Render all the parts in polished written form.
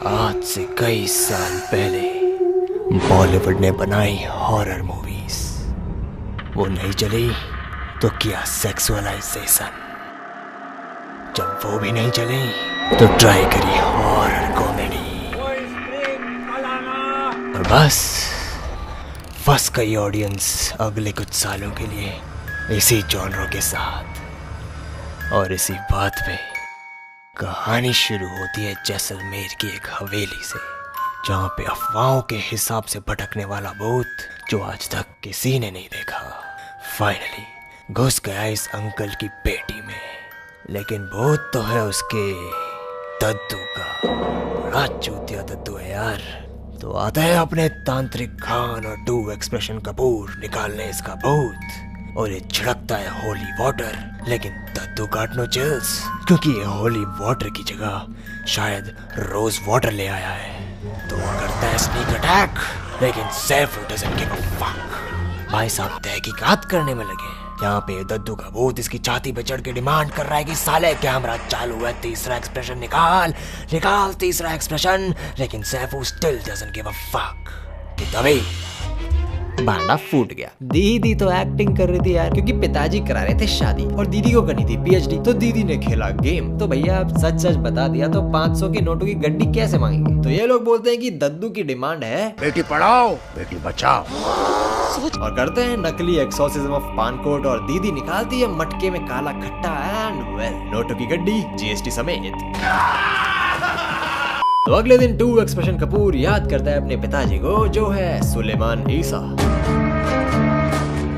आज से कई साल पहले बॉलीवुड ने बनाई हॉरर मूवीज। वो नहीं चली तो किया सेक्सुअलाइजेशन। जब वो भी नहीं चली तो ट्राई करी हॉरर कॉमेडी। और बस फंस गई ऑडियंस अगले कुछ सालों के लिए इसी जॉनरों के साथ। और इसी बात पे कहानी शुरू होती है जैसलमेर की एक हवेली से, जहाँ पे अफवाहों के हिसाब से भटकने वाला भूत जो आज तक किसी ने नहीं देखा फाइनली घुस गया इस अंकल की पेटी में। लेकिन भूत तो है उसके दद्दू का। बड़ा चूतिया दद्दू है यार। तो आता है अपने तांत्रिक खान और डू एक्सप्रेशन कपूर निकालने इसका भूत, और ये छिड़कता है होली वाटर। लेकिन दद्दू गॉट नो चिल्स, क्योंकि ये होली वाटर की जगह शायद रोज वाटर ले आया है। तो वो करता है स्नीक अटैक, लेकिन Saifu doesn't give a fuck. भाई साहब तहकीकात करने में लगे। यहाँ पे दद्दू का भूत इसकी छाती पे चढ़ के डिमांड कर रहा है कि साले कैमरा चालू है, तीसरा एक्सप्रेशन निकाल निकाल तीसरा एक्सप्रेशन। लेकिन Saifu still doesn't give a fuck. कि तभी भांडा फूट गया। दीदी तो एक्टिंग कर रही थी यार, क्योंकि पिताजी करा रहे थे शादी और दीदी को करनी थी पीएचडी। तो दीदी ने खेला गेम। तो भैया आप सच सच बता दिया तो 500 के नोटों की गड्डी कैसे मांगेंगे? तो ये लोग बोलते हैं कि दद्दू की डिमांड है बेटी पढ़ाओ बेटी बचाओ, और करते हैं नकली एक्सोर्सिज्म ऑफ पानकोट। और दीदी निकालती है मटके में काला खट्टा एंड वेल नोटों की गड्डी जीएसटी समेत। तो अगले दिन टू एक्सप्रेशन कपूर याद करता है अपने पिताजी को, जो है सुलेमान ईसा,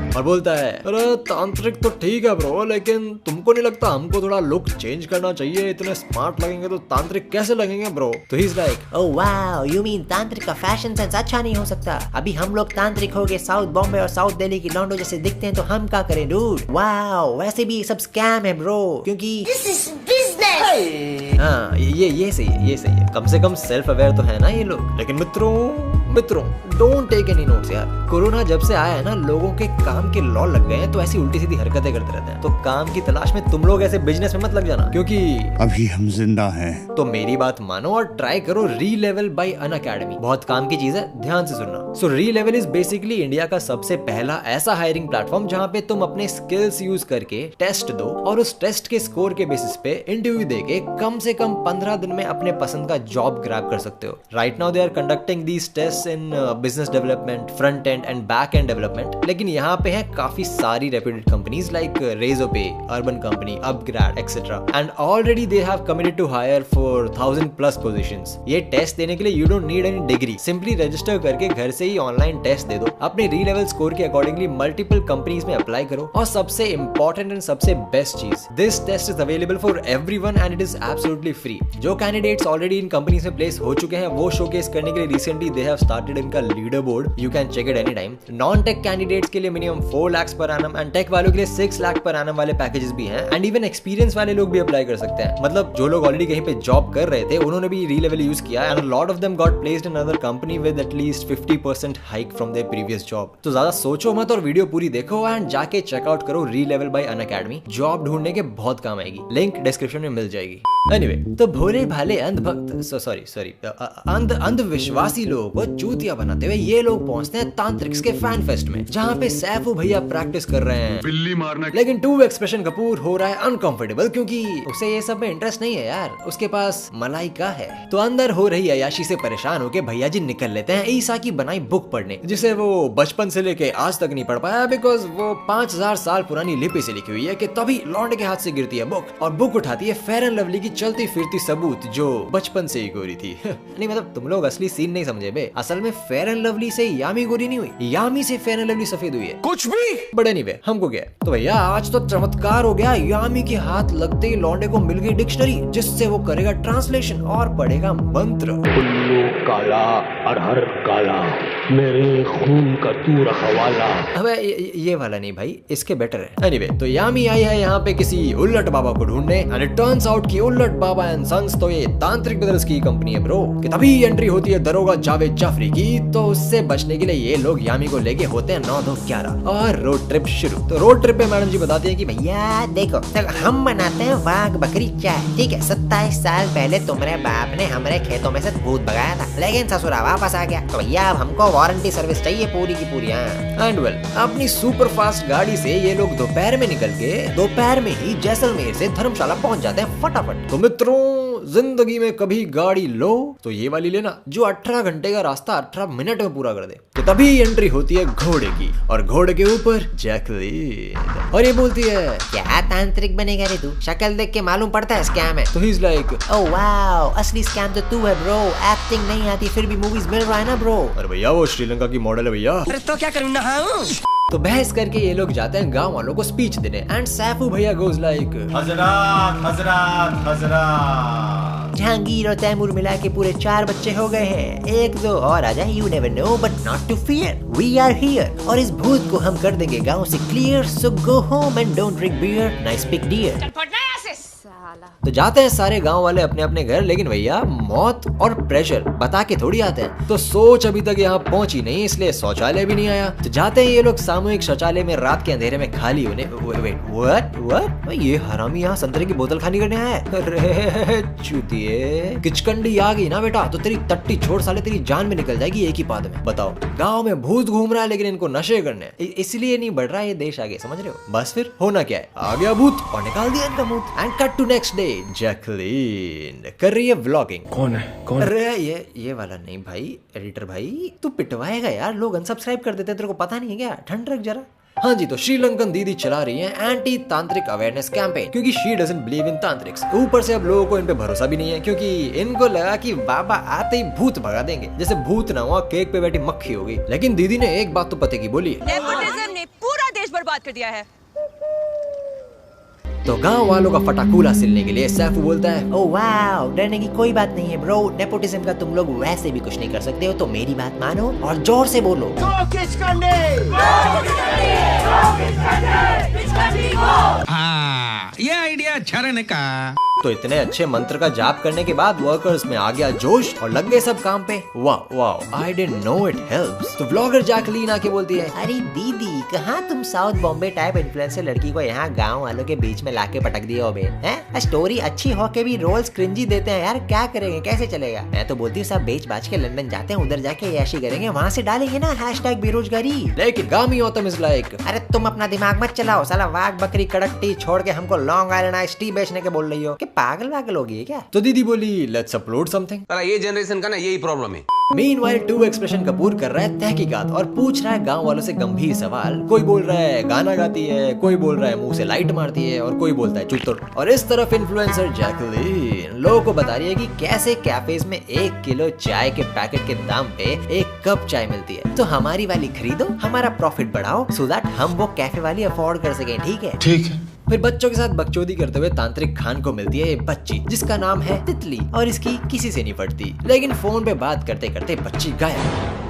और बोलता है अरे तांत्रिक तो ठीक है ब्रो, लेकिन तुमको नहीं लगता हमको थोड़ा लुक चेंज करना चाहिए? इतने स्मार्ट लगेंगे तो तांत्रिक कैसे लगेंगे ब्रो? तो he is like oh wow, you mean तांत्रिक का फैशन सेंस अच्छा नहीं हो सकता? अभी हम लोग तांत्रिक हो गए साउथ बॉम्बे और साउथ दिल्ली की लॉन्डो जैसे दिखते हैं, तो हम क्या करें डूड? वाओ, वैसे भी सब स्कैम है ब्रो, क्योंकि हाँ ये सही है, ये सही है। कम से कम सेल्फ अवेयर तो है ना ये लोग। लेकिन मित्रों डोंट टेक एनी नोट्स यार। कोरोना जब से आया है ना, लोगों के काम के लॉ लग गए हैं, तो ऐसी उल्टी सीधी हरकतें करते रहते हैं। तो काम की तलाश में तुम लोग ऐसे बिजनेस में मत लग जाना, क्योंकि अभी हम जिंदा हैं। तो मेरी बात मानो और ट्राई करो रीलेवल बाय अनअकैडमी। बहुत काम की चीज है, ध्यान से सुनना। सो रीलेवल इज बेसिकली इंडिया का सबसे पहला ऐसा हायरिंग प्लेटफॉर्म जहाँ पे तुम अपने स्किल्स यूज करके टेस्ट दो, और उस टेस्ट के स्कोर के बेसिस पे इंटरव्यू देके कम से कम 15 दिन में अपने पसंद का जॉब ग्रैब कर सकते हो। Right now they are conducting these test in business development, front end and back end development. लेकिन यहाँ पे है काफी सारी reputed companies like Razorpay, Urban Company, upGrad etcetera, and already they have committed to hire for 1000+ positions. ये test देने के लिए you don't need any degree, simply register करके घर से ही ऑनलाइन टेस्ट दे दो। अपने री लेवल स्कोर के अकॉर्डिंगली मल्टीपल कंपनीज में अप्लाई करो। और सबसे इंपॉर्टेंट एंड सबसे बेस्ट चीज, this test is available for everyone and it is absolutely free. जो कैंडिडेट्स ऑलरेडी इन कंपनीज में प्लेस हो चुके हैं, वो शोकेस करने के लिए रिसेंटली दे हैव स्टार्टेड इनका leaderboard, you can check it any time. Non tech candidates के लिए minimum 4 lakh per annum and take वालों के लिए 6 लाख पर एनम वाले पैकेजेस भी हैं। एंड इवन एक्सपीरियंस वाले लोग भी अप्लाई कर सकते हैं। मतलब जो लोग ऑलरेडी कहीं पे जॉब कर रहे थे, उन्होंने भी री लेवल यूज किया, and a lot of them got placed in other company with at least 50% hike from there previous job. तो ज्यादा सोचो मत और वीडियो पूरी देखो एंड जाके चेकआउट करो री लेवल बाय अनअकैडमी। जॉब ढूंढने के बहुत काम आएगी, लिंक डिस्क्रिप्शन में मिल जाएगी। एनीवे, तो भोले भाले अंधविश्वासी लोगों को चूतिया बनाते हुए ये लोग पहुंचते हैं तांत्रिक्स के फैन फेस्ट में, जहाँ पे सैफू भैया प्रैक्टिस कर रहे हैं बिल्ली मारना। लेकिन टू एक्सप्रेशन कपूर हो रहा है अनकंफर्टेबल, क्योंकि उसे ये सब में इंटरेस्ट नहीं है यार, उसके पास मलाइका है। तो अंदर हो रही अयाशी से परेशान होके भैया जी निकल लेते हैं ईसा की बनाई बुक पढ़ने, जिसे वो बचपन से लेके आज तक नहीं पढ़ पाया, बिकॉज वो 5000 साल पुरानी लिपि से लिखी हुई है। कि तभी लौंडे के हाथ से गिरती है बुक, और बुक उठाती है फेयर एंड लवली की चलती फिरती सबूत, जो बचपन से ही गोरी थी। नहीं मतलब तुम लोग असली सीन नहीं समझे बे। असल में फेयर एंड लवली से यामी गोरी नहीं हुई, यामी से फेयर एंड लवली सफेद हुई है। कुछ भी बड़े नहीं वे, हमको क्या। तो भैया आज तो चमत्कार हो गया, यामी के हाथ लगते ही लौंडे को मिल गई डिक्शनरी, जिससे वो करेगा ट्रांसलेशन और पढ़ेगा मंत्र। काला अरहर काला। मेरे खून का तू रखवाला। अबे ये वाला नहीं भाई, इसके बेटर है। एनीवे, तो यामी आई है यहाँ पे किसी उल्लट बाबा को ढूंढने, एंड इट टर्न्स आउट कि उल्लट बाबा एंड सन्स तो ये तांत्रिक ब्रदर्स की कंपनी है ब्रो। कि तभी एंट्री होती है दरोगा जावेद जाफरी की। तो उससे बचने के लिए ये लोग यामी को लेके होते हैं 9-2-11 और रोड ट्रिप शुरू। तो रोड ट्रिप पे मैडम जी बताती है कि भैया देखो, हम बनाते हैं वाघ बकरी चाय, ठीक है। 27 साल पहले तुम्हारे बाप ने हमारे खेतों में से भूत भगाया था, लेकिन ससुरा वापस आ गया, तो भैया अब हमको वारंटी सर्विस चाहिए पूरी की पूरी। एंड वेल, अपनी सुपर फास्ट गाड़ी से ये लोग दोपहर में निकल के दोपहर में ही जैसलमेर से धर्मशाला पहुंच जाते हैं फटाफट। तो मित्रों, जिंदगी में कभी गाड़ी लो तो ये वाली लेना जो 18 घंटे का रास्ता 18 मिनट में पूरा कर दे। तो तभी एंट्री होती है घोड़े की, और घोड़े के ऊपर जैकलीन, और ये बोलती है क्या तांत्रिक बनेगा रे तू, शक्ल देख के मालूम पड़ता है स्कैम है। तो he is like oh wow, असली स्कैम तो तू है ब्रो, एक्टिंग नहीं आती फिर भी मूवीज मिल रहा है ना ब्रो। अरे भैया वो श्रीलंका की मॉडल है भैया। अरे तो क्या करूँ ना। तो बहस करके ये लोग जाते हैं गांव वालों को स्पीच देने, एंड सैफू भैया गोज लाइक हजरात हजरात हजरात, जहांगीर और तैमूर मिला के पूरे 4 बच्चे हो गए हैं, 1-2 और आ जाए, you never know but not to fear, we are here, और इस भूत को हम कर देंगे गांव से clear, so go home and don't drink beer, nice pick dear. तो जाते हैं सारे गांव वाले अपने अपने घर, लेकिन भैया मौत और प्रेशर बता के थोड़ी आते हैं। तो सोच अभी तक यहाँ पहुंची नहीं, इसलिए शौचालय भी नहीं आया। तो जाते हैं ये लोग सामूहिक शौचालय में रात के अंधेरे में खाली होने। व्हाट ये हरामी यहाँ संतरे की बोतल खाली करने आया है। अरे चूतिए, किचकंडी आ गई ना बेटा तो तेरी टट्टी छोड़ साले, तेरी जान में निकल जाएगी एक ही पाद में। बताओ, गाँव में भूत घूम रहा है लेकिन इनको नशे करने, इसलिए नहीं बढ़ रहा है ये देश आगे, समझ रहे हो। बस फिर होना क्या है, आ गया भूत और निकाल दिया इनका मुंह। And cut to next day, Jacqueline कर रही है व्लॉगिंग। कौन है कौन? अरे ये वाला नहीं भाई, एडिटर भाई तू पिटवाएगा यार, लोग अनसब्सक्राइब कर देते हैं, तेरे को पता नहीं है क्या, ठंड रख जरा। हाँ जी, तो श्रीलंकन दीदी चला रही है एंटी तांत्रिक अवेयरनेस कैंपेन, क्योंकि शी डजंट बिलीव इन तांत्रिक्स। ऊपर से अब लोगों को इन पे भरोसा भी नहीं है, क्योंकि इनको लगा कि बाबा आते ही भूत भगा देंगे, जैसे भूत ना हुआ केक पे बैठी मक्खी हो गई। लेकिन दीदी ने एक बात तो पते की बोली है, नेपोटिज्म ने पूरा देश बर्बाद कर दिया है। तो गांव वालों का फटाकूला सिलने के लिए सैफू बोलता है ओह वाओ, डरने की कोई बात नहीं है ब्रो, नेपोटिज्म का तुम लोग वैसे भी कुछ नहीं कर सकते हो, तो मेरी बात मानो और जोर से बोलो। हाँ, ये आइडिया अच्छा रहने का। तो इतने अच्छे मंत्र का जाप करने के बाद वर्कर्स में आ गया जोश और लग गए सब काम पे। वाह वाह, I didn't know it helps. तो व्लॉगर जैकलीन आके बोलती है अरे दीदी, कहाँ तुम साउथ बॉम्बे टाइप इन्फ्लुएंसर लड़की को यहाँ गांव वालों के बीच में लाके पटक दिया हो बे, हैं? स्टोरी अच्छी हो के भी रोल्स क्रिंजी देते हैं यार, क्या करेंगे, कैसे चलेगा। मैं तो बोलती हूँ सब बेच बाच के लंदन जाते हैं, उधर जाके ऐशी करेंगे, वहाँ से डालेंगे ना हैशटैग बेरोजगारी। लेकिन गामी औतम इज लाइक अरे तुम अपना दिमाग मत चलाओ साला, वाघ बकरी कड़क टी छोड़ के हमको लॉन्ग आइलैंड आइस टी बेचने के बोल रही हो, कि पागल वागल होगी क्या। तो दीदी बोली लेट्स अपलोड समथिंग। ये जनरेशन का ना यही प्रॉब्लम है। मीनवाइल 2 एक्सप्रेशन कपूर कर रहा है तहकीकात और पूछ रहा है गांव वालों से गंभीर सवाल। कोई बोल रहा है गाना गाती है, कोई बोल रहा है मुंह से लाइट मारती है, और कोई बोलता है चुतुर। और इस तरफ इन्फ्लुएंसर जैकलीन लोगों को बता रही है कि कैसे कैफेज में 1 किलो चाय के पैकेट के दाम पे 1 कप चाय मिलती है, तो हमारी वाली खरीदो, हमारा प्रॉफिट बढ़ाओ, सो दैट हम वो कैफे वाली अफोर्ड कर सकें, ठीक है। ठीक है। फिर बच्चों के साथ बकचोदी करते हुए तांत्रिक खान को मिलती है ये बच्ची जिसका नाम है तितली, और इसकी किसी से नहीं पड़ती, लेकिन फोन पे बात करते करते बच्ची गायब।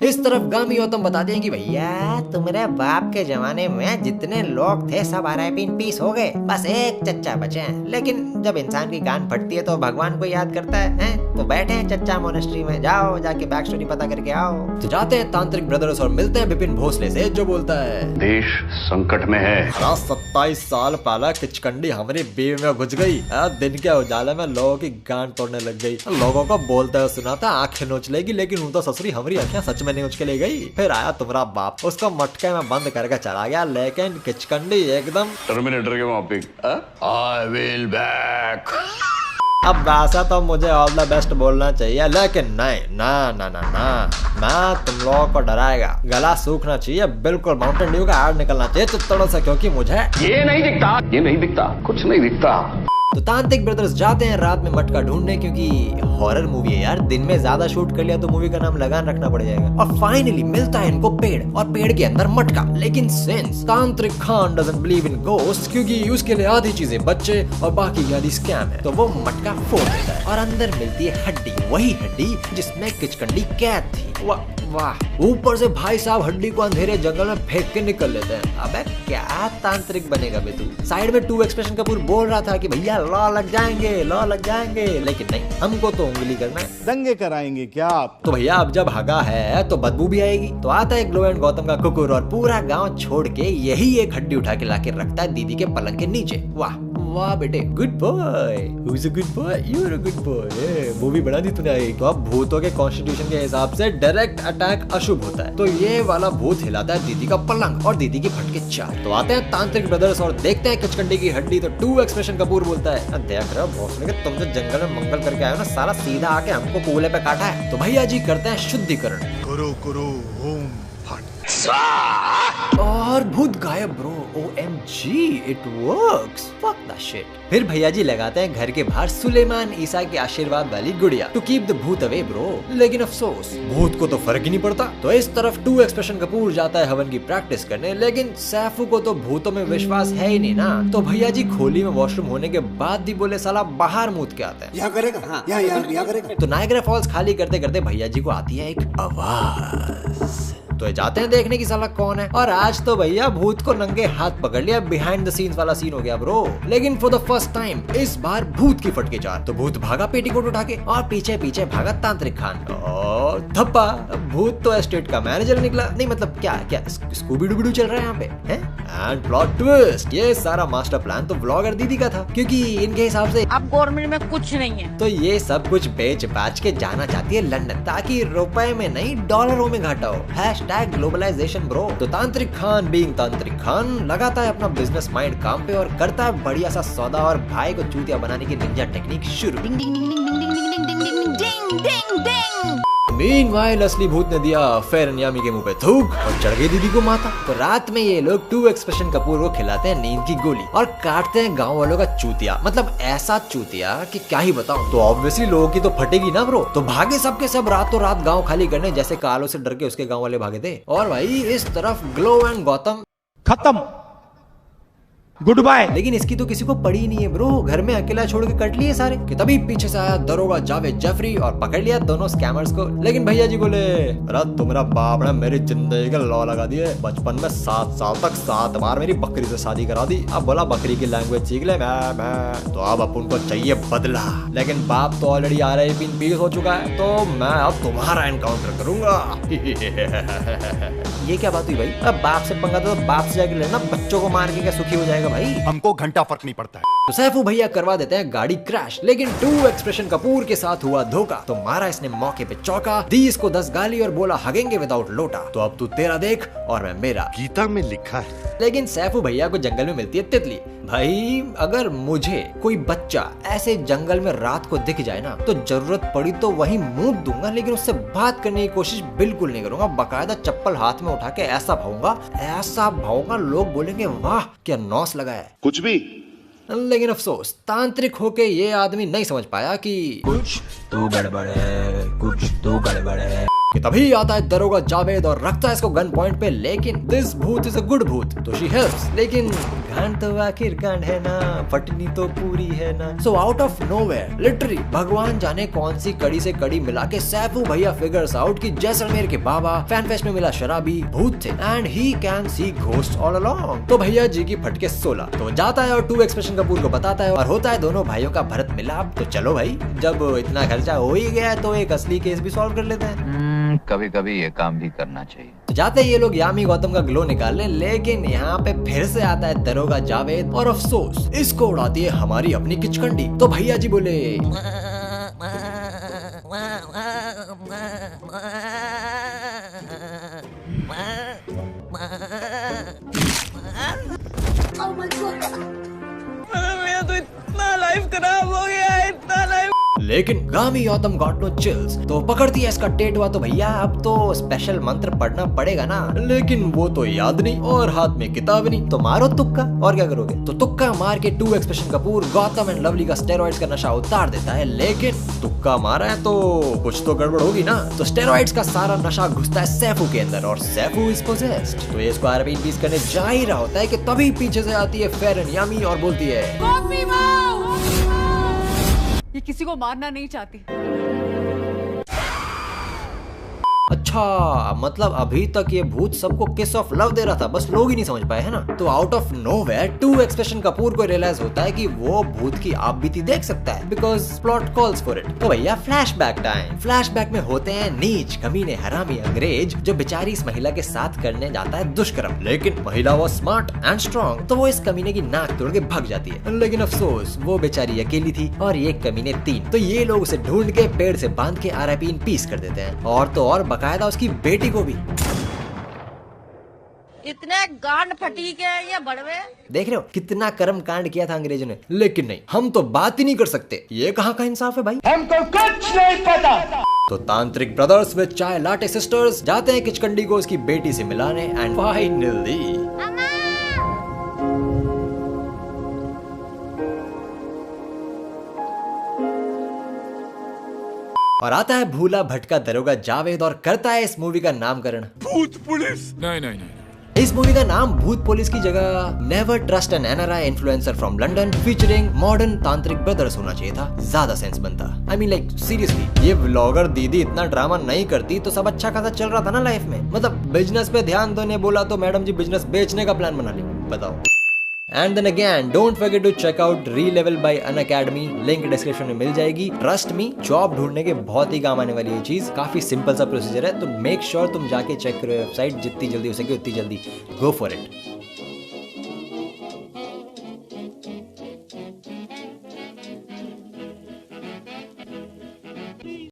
इस तरफ गामी औतम बताते हैं कि भैया तुम्हारे बाप के जमाने में जितने लोग थे सब RIP इन पीस हो गए, बस एक चच्चा बचे हैं। लेकिन जब इंसान की गान फटती है तो भगवान को याद करता है, तो बैठे हैं चच्चा मोनेस्ट्री में, जाओ जाके बैक स्टोरी पता करके आओ। तो जाते हैं तांत्रिक ब्रदर्स और मिलते हैं बिपिन भोसले से, जो बोलता है देश संकट में है। 27 साल पहले किचकंडी हमारी बीवी में घुस गई, दिन के उजाले में लोगों की गांड तोड़ने लग गई, लोगों को बोलते हुए सुना था आंखें नोच लेगी, लेकिन उन तो ससुरी हमारी आंखें सच में नहीं उच के ले गई। फिर आया तुम्हारा बाप, उसको मटके में बंद करके चला गया, लेकिन किचकंडी एकदम टर्मिनेटर के माफिक, आई विल बैक। अब वैसा तो मुझे ऑल द बेस्ट बोलना चाहिए, लेकिन नहीं, ना ना ना ना, मैं तुम लोगों को डराएगा, गला सूखना चाहिए, बिल्कुल माउंटेन ड्यू का ऐड निकलना चाहिए चित्तौड़ों से, क्योंकि मुझे ये नहीं दिखता, ये नहीं दिखता, कुछ नहीं दिखता। तो तो तांत्रिक ब्रदर्स जाते हैं रात में मटका ढूंढने, क्योंकि हॉरर मूवी है यार, दिन में ज्यादा शूट कर लिया तो मूवी का नाम लगान रखना पड़ जाएगा। और फाइनली मिलता है इनको पेड़, और पेड़ के अंदर मटका। लेकिन सिंस तांत्रिक Khan doesn't believe in ghost, क्योंकि उसके लिए आधी चीजें बच्चे और बाकी की आधी स्कैम है, तो वो मटका फोड़ देता है और अंदर मिलती है हड्डी, वही हड्डी जिसमें किचकंडी कैद थी। वाह वाह, ऊपर से भाई साहब हड्डी को अंधेरे जंगल में फेंक के निकल लेते हैं। अबे क्या तांत्रिक बनेगा बे तू। साइड में 2 एक्सप्रेशन कपूर बोल रहा था कि भैया लॉ लग जाएंगे, लॉ लग जाएंगे, लेकिन नहीं, हमको तो उंगली करना है। दंगे कराएंगे क्या आप? तो भैया अब जब हगा है तो बदबू भी आएगी। तो आता है ग्लो एंड गौतम का कुकुर और पूरा गांव छोड़ के यही एक हड्डी उठा के लाके रखता है दीदी के पलंग के नीचे। वाह वाह बेटे, good boy, who is a good boy, you are a good boy. Movie बना दी तूने। तो अब भूतों के कॉन्स्टिट्यूशन के हिसाब से डायरेक्ट अटैक अशुभ होता है, तो ये वाला भूत हिलाता है दीदी का पलंग और दीदी की फटके 4। तो आते हैं तांत्रिक ब्रदर्स और देखते हैं किचकंडी की हड्डी। तो 2 एक्सप्रेशन कपूर बोलता है, देख रहे हो भोसले के, तुम जो जंगल में मंगल करके आए हो ना, साला सीधा आके हमको कूले पे काटा है। तो भैया जी करते हैं शुद्धिकरण, करो करो ओम फट, और भूत गायब bro. OMG, it works, fuck that shit. फिर भैया जी लगाते हैं घर के बाहर सुलेमान ईसा के आशीर्वाद वाली गुड़िया टू कीप द भूत अवे ब्रो। लेकिन अफसोस भूत को तो फर्क ही नहीं पड़ता। तो इस तरफ 2 एक्सप्रेशन कपूर जाता है हवन की प्रैक्टिस करने, लेकिन सैफू को तो भूतों में विश्वास है ही नहीं ना। तो भैया जी खोली में वॉशरूम होने के बाद भी बोले साला बाहर मूत के आते हैं। यहाँ करेगा, हाँ, यहाँ करेगा। तो नायग्रा फॉल्स खाली करते करते भैया जी को आती है एक आवाज। तो जाते हैं देखने की साला कौन है, और आज तो भैया भूत को नंगे हाथ पकड़ लिया। बिहाइंड द सीन्स वाला सीन हो गया ब्रो। लेकिन फॉर द फर्स्ट टाइम इस बार भूत की फटके 4। तो भूत भागा पेटीकोट उठा के, और पीछे पीछे भागा तांत्रिक खान और धप्पा। भूत तो एस्टेट का मैनेजर निकला। नहीं मतलब क्या क्या स्कूबी डूबी चल रहा है यहाँ पे है। एंड प्लॉट ट्विस्ट, ये सारा मास्टर प्लान तो ब्लॉगर दीदी का था, क्योंकि इनके हिसाब से अब गवर्नमेंट में कुछ नहीं है, तो ये सब कुछ बेच बाच के जाना चाहती है लंदन, ताकि रुपए में नहीं डॉलरों में घाटा हो। Globalization bro. तो तांत्रिक खान बीइंग तांत्रिक खान लगाता है अपना बिजनेस माइंड काम पे और करता है बढ़िया सा सौदा और भाई को चूतिया बनाने की निंजा टेक्निक शुरू। मीनवाइल असली भूत ने दिया फेरन यामी के मुंह पे थूक और चढ़ गई दीदी को माता। तो रात में ये लोग 2 एक्सप्रेशन कपूर को खिलाते हैं नींद की गोली और काटते हैं गांव वालों का चूतिया। मतलब ऐसा चूतिया कि क्या ही बताऊं। तो ऑब्वियसली लोगों की तो फटेगी ना ब्रो। तो भागे सबके सब रातों रात गांव खाली करने, जैसे कालों से डर के उसके गांव वाले भागे थे। और भाई इस तरफ ग्लो एंड गौतम खत्म, गुड बाय। लेकिन इसकी तो किसी को पड़ी नहीं है ब्रो। घर में अकेला छोड़ के कट लिए सारे। कि तभी पीछे से आया दरोगा जावेद जफरी और पकड़ लिया दोनों स्कैमर्स को। लेकिन भैया जी बोले, अरे तुम्हारा बाप ने मेरी जिंदगी का लॉ लगा दिए। बचपन में 7 साल तक 7 बार मेरी बकरी से शादी करा दी। अब बोला बकरी की लैंग्वेज सीख ले मैं। तो अब अपन को चाहिए बदला। लेकिन बाप तो ऑलरेडी RIP पीस हो चुका है, तो मैं अब तुम्हारा एनकाउंटर करूंगा। ये क्या बात हुई भाई? अब बाप से पंगा तो बाप से जाके लेना, बच्चों को मार के क्या सुखी हो जाएगा भाई? हमको घंटा फर्क नहीं पड़ता है। तो सैफू भैया करवा देते हैं गाड़ी क्रैश। लेकिन 2 एक्सप्रेशन कपूर के साथ हुआ धोखा। तो मारा इसने मौके पे चौका, दी इसको 10 गाली और बोला हगेंगे विदाउट लोटा। तो अब तू तेरा देख और मैं मेरा। गीता में लिखा है। लेकिन सैफू भैया को जंगल में मिलती है तितली। भाई अगर मुझे कोई बच्चा ऐसे जंगल में रात को दिख जाए ना, तो जरूरत पड़ी तो वहीं मूत दूंगा, लेकिन उससे बात करने की कोशिश बिल्कुल नहीं करूंगा। बाकायदा चप्पल हाथ में उठा के ऐसा भाऊंगा, लोग बोलेंगे वाह क्या नौस लगा है। कुछ भी। लेकिन अफसोस तांत्रिक होके ये आदमी नहीं समझ पाया कि कुछ तो गड़बड़ है। तभी आता है दरोगा जावेद और रखता है इसको गन पॉइंट पे। लेकिन दिस भूत इज अ गुड भूत, तो शी हेल्प्स। लेकिन गांड तो आखिर गांड है ना, फटनी तो पूरी है ना। So out of nowhere literally भगवान जाने कौन सी कड़ी से कड़ी मिला के सैफू भैया फिगर्स आउट कि जैसलमेर के बाबा फैन फेस्ट में मिला शराबी भूत थे and he can see ghost all along. तो भैया जी की फटके 16। तो जाता है और 2 एक्सप्रेशन कपूर को बताता है और होता है दोनों भाइयों का भरत मिलाप। तो चलो भाई, जब इतना खर्चा हो ही गया तो एक असली केस भी सॉल्व कर लेते हैं। कभी कभी ये काम भी करना चाहिए। तो जाते हैं ये लोग यामी गौतम का ग्लो निकालने। लेकिन यहाँ पे फिर से आता है दरोगा जावेद और अफसोस इसको उड़ाती है हमारी अपनी किचकंडी। तो भैया जी बोले, मेरा तो इतना लाइफ खराब हो गया है, इतना लाइफ। लेकिन गामी औतम गॉट नो चिल्स तो पकड़ती है इसका टेटवा, तो भैया अब तो स्पेशल मंत्र पढ़ना पड़ेगा ना, लेकिन वो तो याद नहीं और हाथ में किताब नहीं, तो मारो तुक्का। और क्या करोगे? तो तुक्का मार के 2 expression Kapoor Gautam and lovely का स्टेरॉइड्स का नशा उतार देता है, लेकिन तुक्का मारा है तो कुछ तो गड़बड़ होगी ना। तो स्टेरॉइड्स का सारा नशा घुसता है सैफू के अंदर और सैफू इज पोजेस्ड। तो ये इसको आरबी पीस करने जा ही रहा होता है कि तभी पीछे से आती है फेरन यामी और बोलती है ये किसी को मारना नहीं चाहती। अच्छा, मतलब अभी तक ये भूत सबको किस ऑफ लव दे रहा था, बस लोग ही नहीं समझ पाए है ना। तो out of nowhere 2 expression Kapoor को रियलाइज होता है कि वो भूत की आप बीती देख सकता है, because plot calls for it. तो भैया फ्लैशबैक टाइम। फ्लैशबैक में होते हैं नीच कमीने हरामी अंग्रेज जो बेचारी इस महिला के साथ करने जाता है दुष्कर्म, लेकिन महिला वो स्मार्ट एंड स्ट्रॉन्ग तो वो इस कमीने की नाक तोड़ के भाग जाती है। लेकिन अफसोस वो बेचारी अकेली थी और ये कमीने 3। तो ये लोग उसे ढूंढ के पेड़ से बांध के आरआईपी इन पीस कर देते हैं, और तो और बकायदा उसकी बेटी को भी। इतने गांड फटी के ये बड़वे। देख रहे हो कितना कर्म कांड किया था अंग्रेजों ने, लेकिन नहीं, हम तो बात ही नहीं कर सकते। ये कहाँ का इंसाफ है भाई, हमको कुछ नहीं पता। तो तांत्रिक ब्रदर्स विद चाय लाटे सिस्टर्स जाते हैं किचकंडी को उसकी बेटी से मिलाने एंड फाइनली और आता है भूला भटका दरोगा जावेद और करता है इस मूवी का नामकरण भूत पुलिस। नहीं। इस मूवी का नाम भूत पुलिस की जगह never trust an NRI influencer from London featuring modern तांत्रिक ब्रदर्स होना चाहिए था, ज्यादा सेंस बनता। आई मीन लाइक सीरियसली, ये व्लॉगर दीदी इतना ड्रामा नहीं करती तो सब अच्छा खासा चल रहा था ना लाइफ में। मतलब बिजनेस पे ध्यान देने बोला तो मैडम जी बिजनेस बेचने का प्लान बना ली, बताओ। And then again don't forget to check out Relevel by Unacademy, link description में मिल जाएगी। ट्रस्ट मी, जॉब ढूंढने के बहुत ही काम आने वाली ये चीज, काफी सिंपल सा प्रोसीजर है, तो मेक श्योर तुम जाके चेक करो वेबसाइट, जितनी जल्दी हो सके उतनी जल्दी गो फॉर इट।